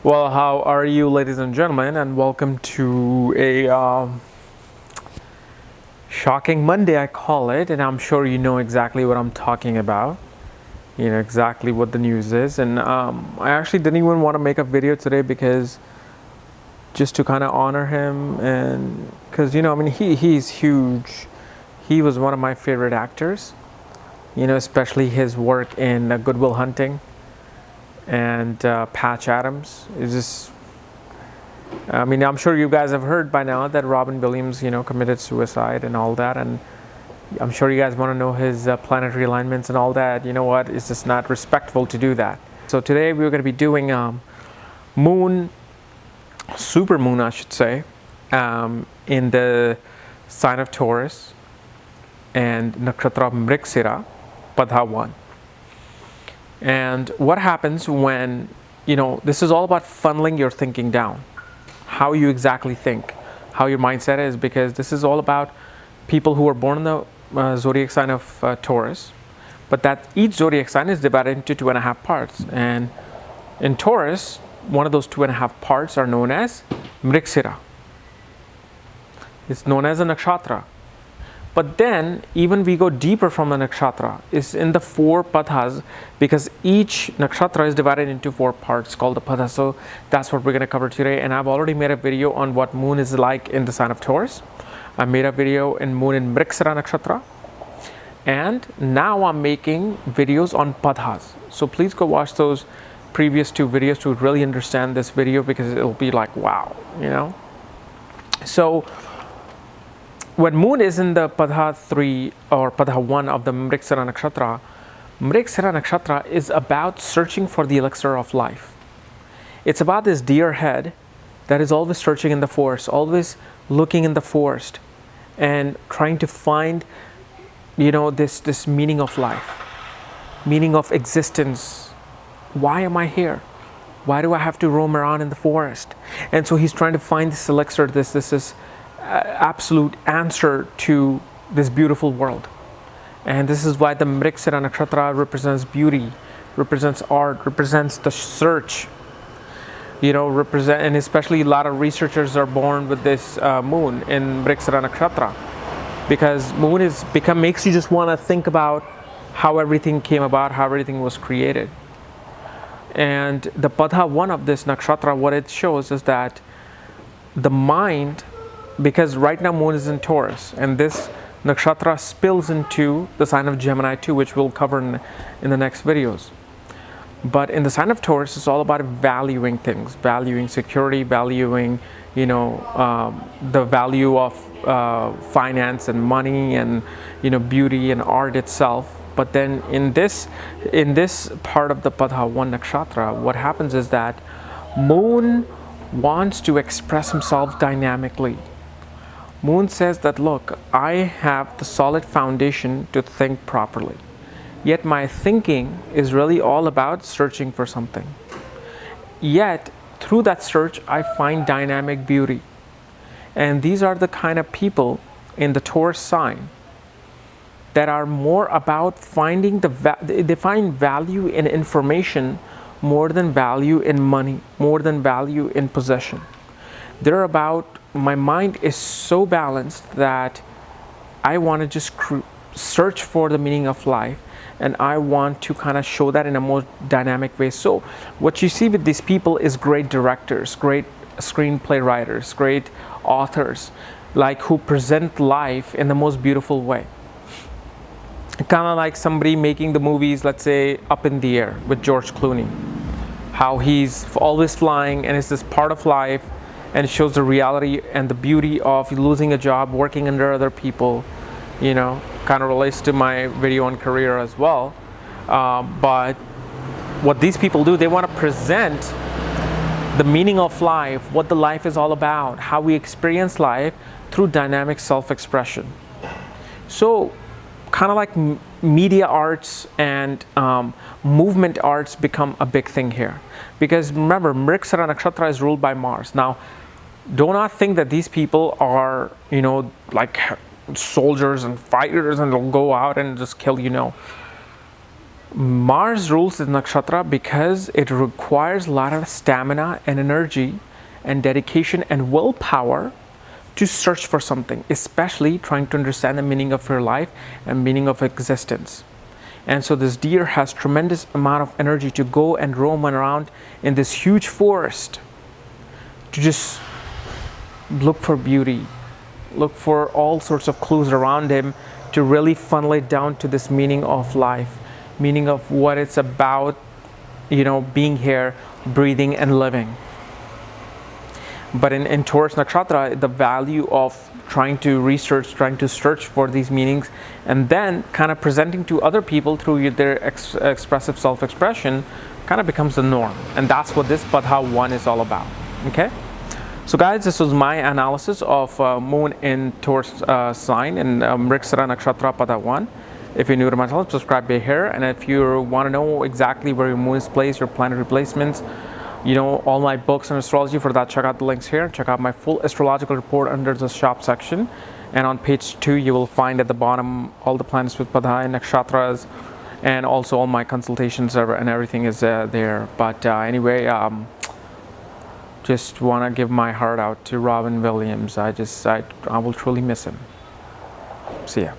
Well, how are you, ladies and gentlemen, and welcome to a shocking Monday, I call it, and I'm sure you know exactly what I'm talking about. You know exactly what the news is, and I actually didn't even want to make a video today because just to kind of honor him, and because he's huge. He was one of my favorite actors. Especially his work in Good Will Hunting and Patch Adams is just. I'm sure you guys have heard by now that Robin Williams, committed suicide and all that, and I'm sure you guys want to know his planetary alignments and all that. You know what? It's just not respectful to do that. So today we're going to be doing moon, super moon, I should say, in the sign of Taurus and Nakshatra Mrigasira, Padha 1. And what happens when, this is all about funneling your thinking down, how you exactly think, how your mindset is, because this is all about people who are born in the zodiac sign of Taurus, but that each zodiac sign is divided into 2.5 parts. And in Taurus, one of those 2.5 parts are known as Mrigasira. It's known as a nakshatra. But then, even we go deeper from the nakshatra, is in the 4 padhas, because each nakshatra is divided into 4 parts called the padha. So that's what we're going to cover today. And I've already made a video on what moon is like in the sign of Taurus. I made a video in moon in Mrigasira nakshatra. And now I'm making videos on padhas. So please go watch those previous 2 videos to really understand this video, because it'll be like, wow, So when moon is in the Padha 3 or Padha 1 of the Mrigasira Nakshatra is about searching for the elixir of life. It's about this deer head that is always searching in the forest, always looking in the forest and trying to find, this meaning of life, meaning of existence. Why am I here? Why do I have to roam around in the forest? And so he's trying to find this elixir, this is absolute answer to this beautiful world. And this is why the Mrigasira Nakshatra represents beauty, represents art, represents the search, and especially a lot of researchers are born with this moon in Mrigasira Nakshatra, because moon makes you just want to think about how everything came about, how everything was created. And the Padha 1 of this nakshatra, what it shows is that the mind, because right now moon is in Taurus, and this nakshatra spills into the sign of Gemini too, which we'll cover in the next videos. But in the sign of Taurus, it's all about valuing things, valuing security, valuing, the value of finance and money and, beauty and art itself. But then in this part of the Padha 1 nakshatra, what happens is that moon wants to express himself dynamically. Moon says that, look, I have the solid foundation to think properly. Yet my thinking is really all about searching for something. Yet, through that search, I find dynamic beauty. And these are the kind of people in the Taurus sign that are more about finding they find value in information more than value in money, more than value in possession. They're about, my mind is so balanced that I want to just search for the meaning of life, and I want to kind of show that in a more dynamic way. So what you see with these people is great directors, great screenplay writers, great authors, like who present life in the most beautiful way. Kind of like somebody making the movies, let's say, Up in the Air with George Clooney. How he's always flying and it's this part of life, and it shows the reality and the beauty of losing a job, working under other people, kind of relates to my video on career as well. But what these people do, they want to present the meaning of life, what the life is all about, how we experience life through dynamic self-expression. So kind of like media arts and movement arts become a big thing here. Because remember, Mrigasira Nakshatra is ruled by Mars. Now, do not think that these people are, like soldiers and fighters and they'll go out and just kill, Mars rules the nakshatra because it requires a lot of stamina and energy and dedication and willpower to search for something, especially trying to understand the meaning of your life and meaning of existence. And so this deer has tremendous amount of energy to go and roam around in this huge forest to just look for beauty, look for all sorts of clues around him to really funnel it down to this meaning of life, meaning of what it's about, being here, breathing and living. But in Taurus Nakshatra, the value of trying to research, trying to search for these meanings, and then kind of presenting to other people through their expressive self-expression kind of becomes the norm. And that's what this Pada 1 is all about. Okay? So guys, this was my analysis of Moon in Taurus sign in Mrigasira Nakshatra Pada 1. If you're new to my channel, subscribe here. And if you want to know exactly where your moon is placed, your planetary placements, all my books on astrology, for that check out the links here. Check out my full astrological report under the shop section, and on page 2 you will find at the bottom all the planets with Pada and Nakshatras, and also all my consultations and everything is there. But anyway, just want to give my heart out to Robin Williams. I will truly miss him. See ya.